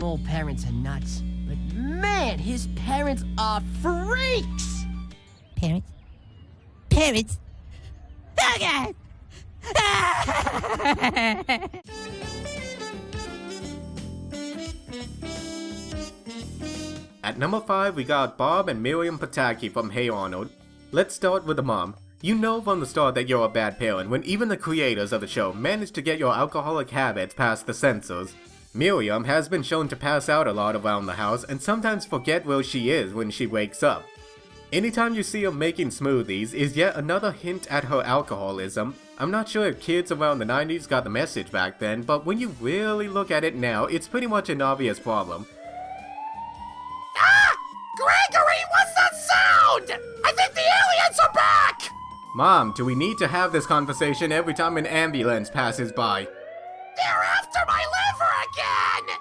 All parents are nuts, but man, his parents are freaks! Parents? Parents? Oh God! At number 5, we got Bob and Miriam Paki from Hey Arnold. Let's start with the mom. You know from the start that you're a bad parent when even the creators of the show managed to get your alcoholic habits past the censors. Miriam has been shown to pass out a lot around the house and sometimes forget where she is when she wakes up. Anytime you see her making smoothies is yet another hint at her alcoholism. I'm not sure if kids around the 90s got the message back then, but when you really look at it now, it's pretty much an obvious problem. Ah! Gregory, what's that sound? I think the aliens are back! Mom, do we need to have this conversation every time an ambulance passes by? They're after my liver again!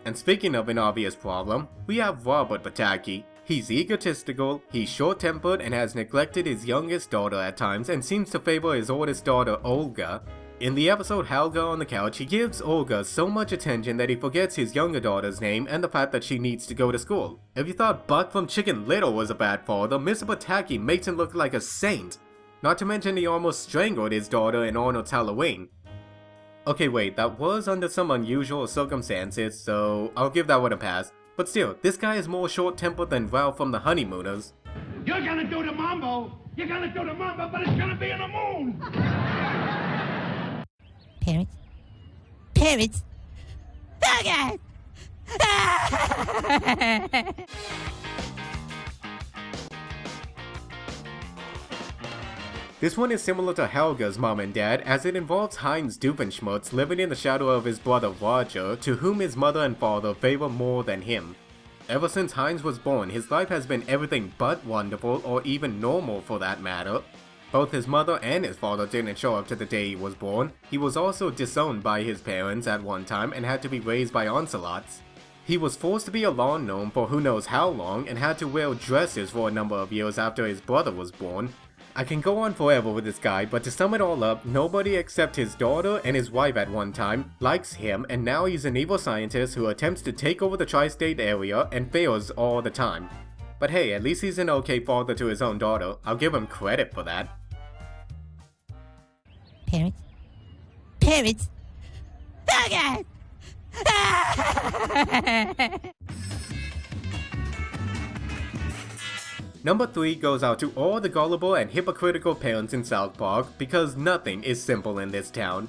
And speaking of an obvious problem, we have Robert Paki. He's egotistical, he's short-tempered and has neglected his youngest daughter at times and seems to favor his oldest daughter, Olga. In the episode Helga on the Couch, he gives Olga so much attention that he forgets his younger daughter's name and the fact that she needs to go to school. If you thought Buck from Chicken Little was a bad father, Mr. Paki makes him look like a saint. Not to mention he almost strangled his daughter in Arnold's Halloween. Okay wait, that was under some unusual circumstances, so I'll give that one a pass. But still, this guy is more short-tempered than Ralph from the Honeymooners. You're gonna do the mambo! You're gonna do the mambo, but it's gonna be in the moon! Parents? Parents? Oh God! This one is similar to Helga's mom and dad, as it involves Heinz Doofenshmirtz living in the shadow of his brother Roger, to whom his mother and father favor more than him. Ever since Heinz was born, his life has been everything but wonderful, or even normal for that matter. Both his mother and his father didn't show up to the day he was born. He was also disowned by his parents at one time and had to be raised by ocelots. He was forced to be a lawn gnome for who knows how long and had to wear dresses for a number of years after his brother was born. I can go on forever with this guy, but to sum it all up, nobody except his daughter and his wife at one time likes him, and now he's an evil scientist who attempts to take over the tri-state area and fails all the time. But hey, at least he's an okay father to his own daughter. I'll give him credit for that. Parents? Parents? Oh God! Number 3 goes out to all the gullible and hypocritical parents in South Park, because nothing is simple in this town.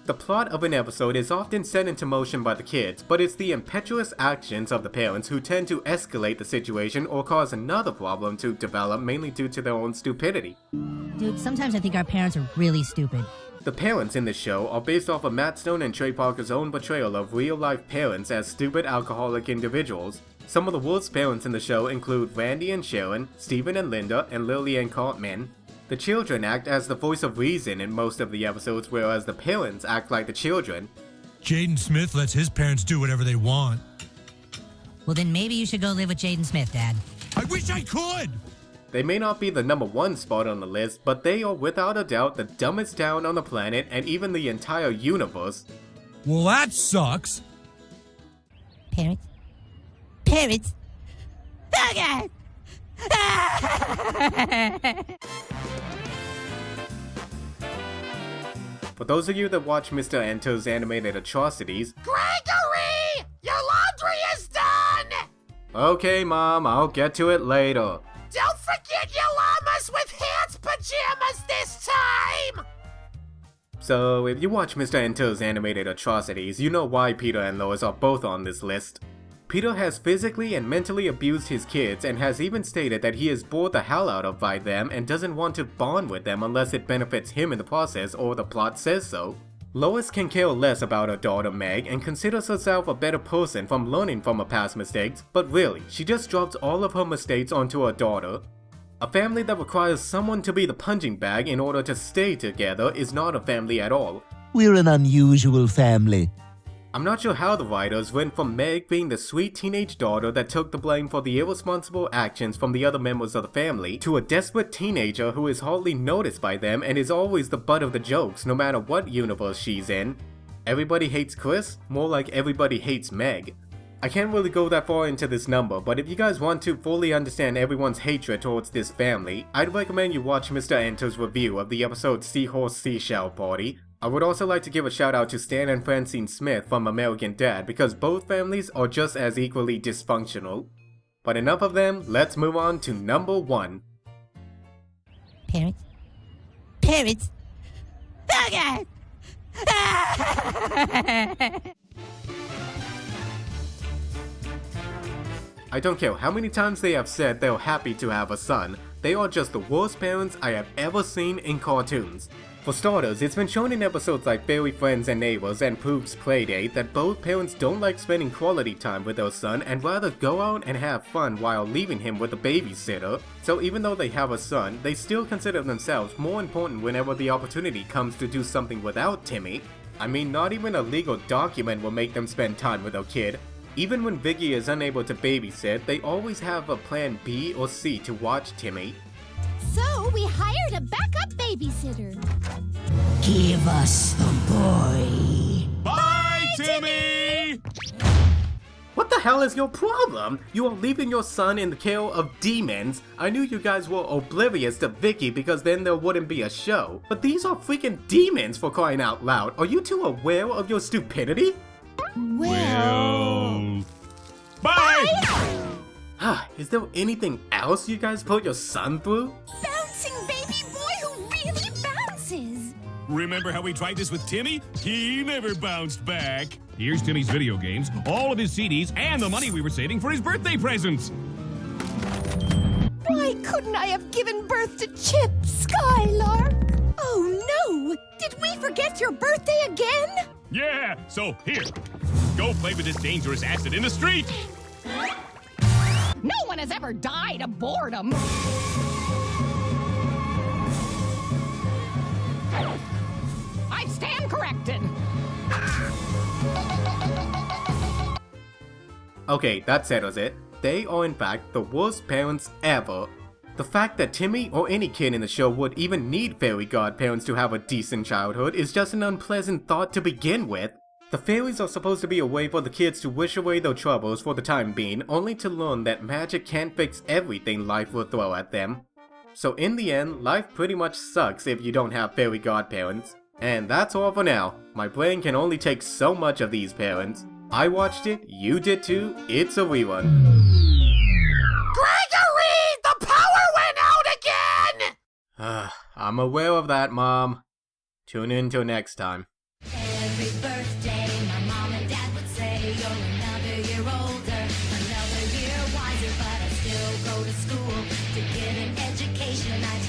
The plot of an episode is often set into motion by the kids, but it's the impetuous actions of the parents who tend to escalate the situation or cause another problem to develop, mainly due to their own stupidity. Dude, sometimes I think our parents are really stupid. The parents in this show are based off of Matt Stone and Trey Parker's own portrayal of real-life parents as stupid alcoholic individuals. Some of the worst parents in the show include Randy and Sharon, Steven and Linda, and Lily and Cartman. The children act as the voice of reason in most of the episodes, whereas the parents act like the children. Jaden Smith lets his parents do whatever they want. Well then maybe you should go live with Jaden Smith, Dad. I wish I could! They may not be the number 1 spot on the list, but they are without a doubt the dumbest town on the planet and even the entire universe. Well, that sucks! Parents? Parents? Oh God! For those of you that watch Mr. Enter's animated atrocities, Gregory! Your laundry is done! okay mom, I'll get to it later. Don't forget your llamas with Hans pajamas this time! So if you watch Mr. Enter's animated atrocities, you know why Peter and Lois are both on this list. Peter has physically and mentally abused his kids and has even stated that he is bored the hell out of by them and doesn't want to bond with them unless it benefits him in the process or the plot says so. Lois can care less about her daughter Meg and considers herself a better person from learning from her past mistakes, but really, she just drops all of her mistakes onto her daughter. A family that requires someone to be the punching bag in order to stay together is not a family at all. We're an unusual family. I'm not sure how the writers went from Meg being the sweet teenage daughter that took the blame for the irresponsible actions from the other members of the family, to a desperate teenager who is hardly noticed by them and is always the butt of the jokes no matter what universe she's in. Everybody hates Chris? More like everybody hates Meg. I can't really go that far into this number, but if you guys want to fully understand everyone's hatred towards this family, I'd recommend you watch Mr. Enter's review of the episode Seahorse Seashell Party. I would also like to give a shout out to Stan and Francine Smith from American Dad because both families are just as equally dysfunctional. But enough of them, let's move on to number 1. Parents? Parents? Okay! I don't care how many times they have said they're happy to have a son, they are just the worst parents I have ever seen in cartoons. For starters, it's been shown in episodes like Fairy Friends and Neighbors and Poop's Playdate that both parents don't like spending quality time with their son and rather go out and have fun while leaving him with a babysitter. So even though they have a son, they still consider themselves more important whenever the opportunity comes to do something without Timmy. I mean, not even a legal document will make them spend time with their kid. Even when Vicky is unable to babysit, they always have a plan B or C to watch Timmy. So we hired a backup babysitter. Give us the boy. Bye, Timmy! What the hell is your problem? You are leaving your son in the care of demons. I knew you guys were oblivious to Vicky because then there wouldn't be a show. But these are freaking demons, for crying out loud. Are you two aware of your stupidity? Well... Bye! Is there anything else you guys put your son through? Bouncing baby boy who really bounces. Remember how we tried this with Timmy? He never bounced back. Here's Timmy's video games, all of his CDs, and the money we were saving for his birthday presents. Why couldn't I have given birth to Chip, Skylark? Oh no! Did we forget your birthday again? Yeah, so here, go play with this dangerous acid in the street. No one has ever died of boredom. I stand corrected. Okay, that settles it. They are in fact the worst parents ever. The fact that Timmy or any kid in the show would even need fairy godparents to have a decent childhood is just an unpleasant thought to begin with. The fairies are supposed to be a way for the kids to wish away their troubles for the time being, only to learn that magic can't fix everything life will throw at them. So in the end, life pretty much sucks if you don't have fairy godparents. And that's all for now. My brain can only take so much of these parents. I watched it, you did too, it's a rerun. Gregory! The power went out again! I'm aware of that, Mom. Tune in till next time. Every birthday, my mom and dad would say, you're another year older, another year wiser, but I still go to school to get an education. I